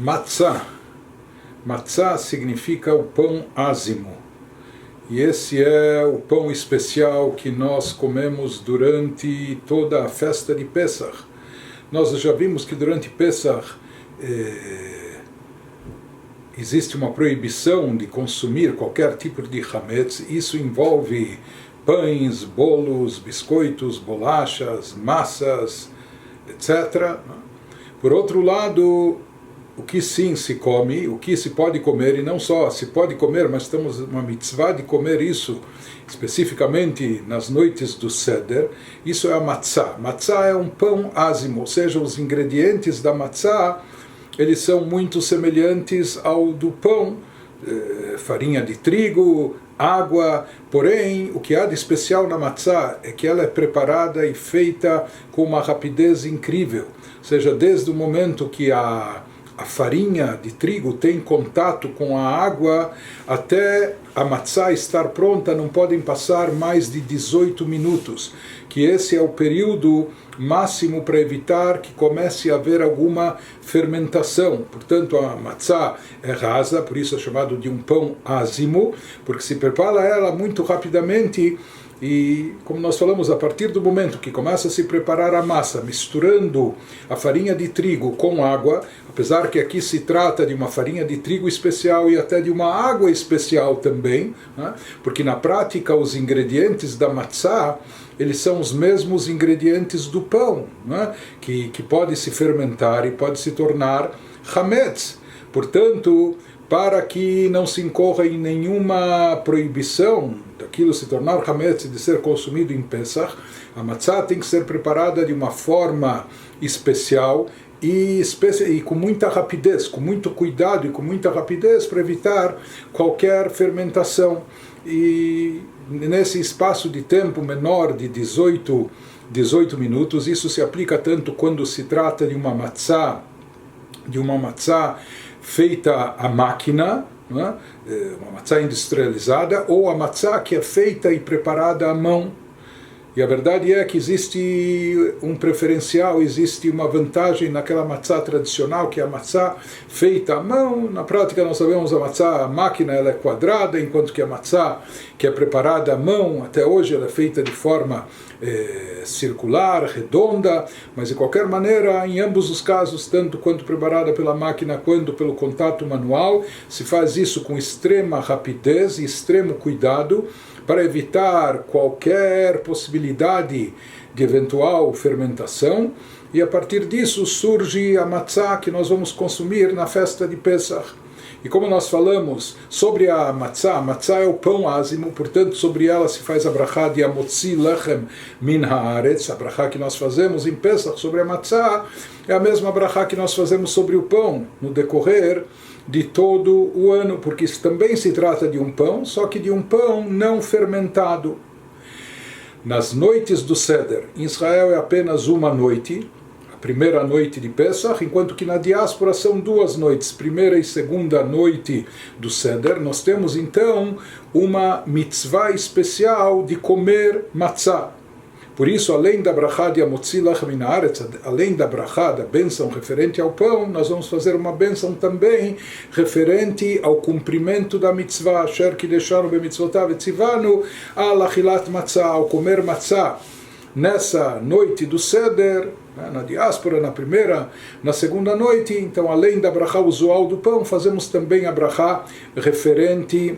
Matzah. Matzah significa o pão ázimo. E esse é o pão especial que nós comemos durante toda a festa de Pesach. Nós já vimos que durante Pesach existe uma proibição de consumir qualquer tipo de hametz. Isso envolve pães, bolos, biscoitos, bolachas, massas, etc. Por outro lado, o que sim se come, o que se pode comer, e não só se pode comer, mas temos uma mitzvah de comer isso, especificamente nas noites do Seder, isso é a matzah. Matzah é um pão ázimo, ou seja, os ingredientes da matzah, eles são muito semelhantes ao do pão, farinha de trigo, água, porém, o que há de especial na matzah é que ela é preparada e feita com uma rapidez incrível, ou seja, desde o momento que a farinha de trigo tem contato com a água, até a matzah estar pronta, não podem passar mais de 18 minutos, que esse é o período máximo para evitar que comece a haver alguma fermentação. Portanto, a matzah é rasa, por isso é chamado de um pão ázimo, porque se prepara ela muito rapidamente. E, como nós falamos, a partir do momento que começa a se preparar a massa, misturando a farinha de trigo com água, apesar que aqui se trata de uma farinha de trigo especial e até de uma água especial também, né? Porque na prática os ingredientes da matzah, eles são os mesmos ingredientes do pão, né? que pode se fermentar e pode se tornar hametz. Portanto, para que não se incorra em nenhuma proibição daquilo se tornar hametz, de ser consumido em Pesach, a matzah tem que ser preparada de uma forma especial e com muita rapidez, com muito cuidado e com muita rapidez para evitar qualquer fermentação. E nesse espaço de tempo menor de 18 minutos, isso se aplica tanto quando se trata de uma matzah feita à máquina, né? Uma matzah industrializada, ou a matzah que é feita e preparada à mão. E a verdade é que existe um preferencial, existe uma vantagem naquela matzah tradicional, que é a matzah feita à mão. Na prática nós sabemos a matzah, a máquina ela é quadrada, enquanto que a matzah que é preparada à mão, até hoje ela é feita de forma circular, redonda, mas de qualquer maneira, em ambos os casos, tanto quanto preparada pela máquina quanto pelo contato manual, se faz isso com extrema rapidez e extremo cuidado, para evitar qualquer possibilidade de eventual fermentação, e a partir disso surge a matzah que nós vamos consumir na festa de Pesach. E como nós falamos sobre a matzah é o pão ázimo, portanto sobre ela se faz a brachá de amotzi lechem min haaretz, a brachá que nós fazemos em Pesach sobre a matzah é a mesma brachá que nós fazemos sobre o pão no decorrer de todo o ano, porque isso também se trata de um pão, só que de um pão não fermentado. Nas noites do Seder, em Israel é apenas uma noite, a primeira noite de Pesach, enquanto que na diáspora são duas noites, primeira e segunda noite do Seder. Nós temos então uma mitzvah especial de comer matzah. Por isso, além da brachá de amotzi lechem min haaretz, além da brachá, da bênção referente ao pão, nós vamos fazer uma bênção também referente ao cumprimento da mitzvah, asher kideshanu bemitzvotav etzivanu al achilat matzah, ao comer matzah. Nessa noite do Seder, na diáspora, na primeira, na segunda noite, então, além da brachá usual do pão, fazemos também a brachá referente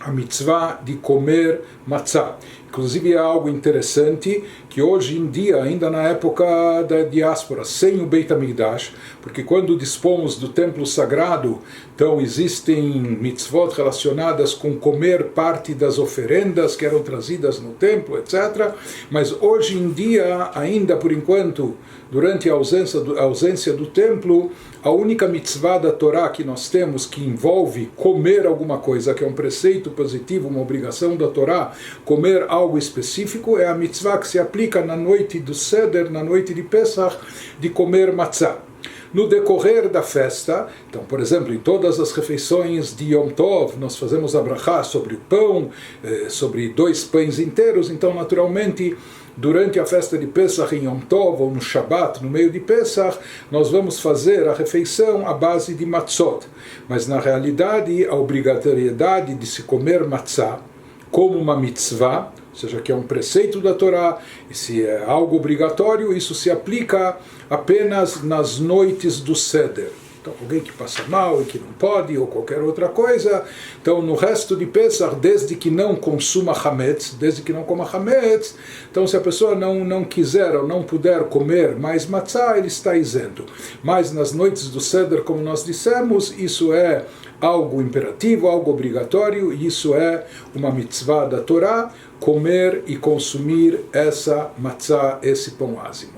à mitzvah de comer matzah. Inclusive é algo interessante que hoje em dia, ainda na época da diáspora, sem o Beit HaMikdash, porque quando dispomos do templo sagrado, então existem mitzvot relacionadas com comer parte das oferendas que eram trazidas no templo, etc. Mas hoje em dia, ainda por enquanto, durante a ausência do templo, a única mitzvah da Torá que nós temos que envolve comer alguma coisa, que é um preceito positivo, uma obrigação da Torá, comer algo específico, é a mitzvah que se aplica na noite do Seder, na noite de Pesach, de comer matzah. No decorrer da festa, então, por exemplo, em todas as refeições de Yom Tov, nós fazemos a brachá sobre o pão, sobre 2 pães inteiros, então, naturalmente, durante a festa de Pesach em Yom Tov ou no Shabat, no meio de Pesach, nós vamos fazer a refeição à base de matzot. Mas na realidade, a obrigatoriedade de se comer matzah como uma mitzvah, ou seja, que é um preceito da Torá, e se é algo obrigatório, isso se aplica apenas nas noites do Seder. Então, alguém que passa mal e que não pode, ou qualquer outra coisa. Então, no resto de Pesach, desde que não consuma Hametz, desde que não coma Hametz, então se a pessoa não quiser ou não puder comer mais matzah, ele está isento. Mas nas noites do Seder, como nós dissemos, isso é algo imperativo, algo obrigatório, e isso é uma mitzvah da Torá, comer e consumir essa matzah, esse pão ázimo.